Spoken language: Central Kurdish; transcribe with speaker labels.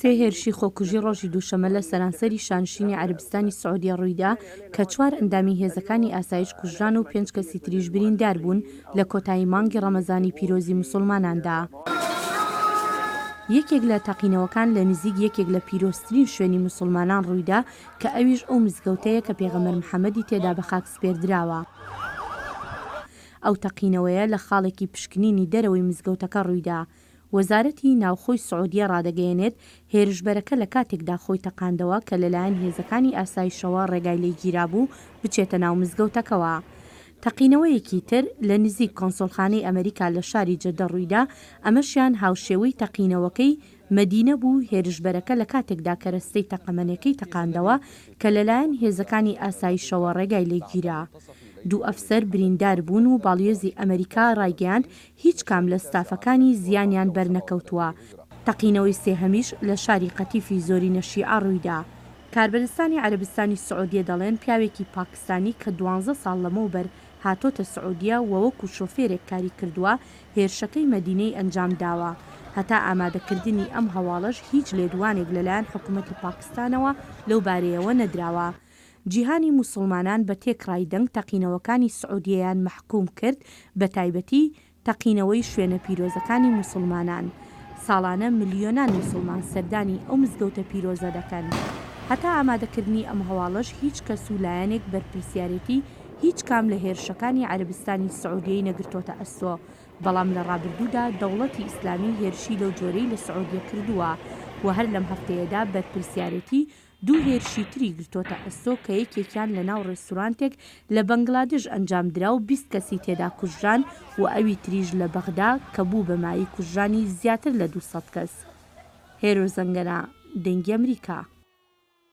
Speaker 1: سێ هێرشی خۆکوژی ڕۆژی دووشەمە لە سەرانسەری شانشینی عەربستانی سعودیە ڕوویدا کە 4 ئەندامی هێزەکانی ئاسایش کوژران و 5 کەسی تریش بریندار بوون لە کۆتایی مانگی ڕەمەزانی پیرۆزی موسڵماناندا. یەکێک لە تەقینەوەکان لە نزیک یەکێک لە پیرۆزترین شوێنی موسڵمانان ڕوویدا کە ئەویش ئەو مزگەوتەیە کە پێغەمبەر محەممەدی تێدا بە خاک سپێردراوە. ئەو تەقینەوەیە لە خاڵێکی پشکنینی دەرەوەی مزگەوتەکە ڕوویدا. وەزارەتی ناوخۆی سعودیە ڕادەگەیەنێت هێرشبەرەکە لە کاتێکدا خۆی تەقاندەوە کە لەلایەن هێزەکانی ئاسایشەوە ڕێگای لێگیرا بوو بچێتە ناو مزگەوتەکەوە. تەقینەوەیەکی تر لە نزیک کۆنسۆڵخانەی ئەمریکا لە شاری جەدە ڕوویدا، ئەمەشیان هاوشێوەی تەقینەوەکەی مەدینە بوو. هێرشبەرەکە لە کاتێکدا کە رەستەی تەقەمەنەکەی تەقاندەوە کە لەلایەن هێزەکانی ئاسایشەوە ڕێگای لێگیرا. دوو ئەفسەر بریندار بوون و باڵیۆزی ئەمریکا ڕایگەیاند هیچ کام لە ستافەکانی زیانیان بەرنەکەوتووە. تەقینەوەی سێهەمیش لە شاری قەتیفی زۆرینە شیعە ڕوویدا. کاربەرستانی عەربستانی سعودیە دەڵێن پیاوێکی پاکستانی کە 12 ساڵ لەمەوبەر هاتۆتە سعودیە و وەکو شۆفێرێک کاری کردووە هێرشەکەی مەدینەی ئەنجام داوە. هەتا ئامادەکردنی ئەم هەواڵەش هیچ لێدوانێک لەلایەن حکوومەتی پاکستانەوە لەو بارەیەوە نەدراوە. جیهانی موسڵمانان بە تێکڕای دەنگ تەقینەوەکانی سعودیەیان مەحکوم کرد، بە تایبەتی تەقینەوەی شوێنە پیرۆزەکانی موسڵمانان. ساڵانە ملیۆنان موسڵمان سەردانی ئەو مزگەوتە پیرۆزە دەکەن. هەتا ئامادەکردنی ئەم هەواڵەش هیچ کەس و لایەنێک بەرپرسیارەتی هیچ کام لە هێرشەکانی عەربستانی سعودیەی نەگرتۆتە ئەستۆ. بەڵام لە ڕابردوودا دەوڵەتی ئیسلامی هێرشی لەو جۆرەی لە سعودیە کردووە و هەر لەم هەفتەیەدا بەرپرسیارەتی دوو هێرشی تری گرتۆتە ئەستۆ کە یەکێکیان لە ناو ڕێستورانتێک لە بەنگلادێش ئەنجام درا و 20 کەسی تێدا کوژران و ئەوی تریژ لە بەغدا کە بوو بە مای کوژرانی زیاتر لە 200 کەس. هێرۆ زەنگەنە، دەنگی ئەمریکا.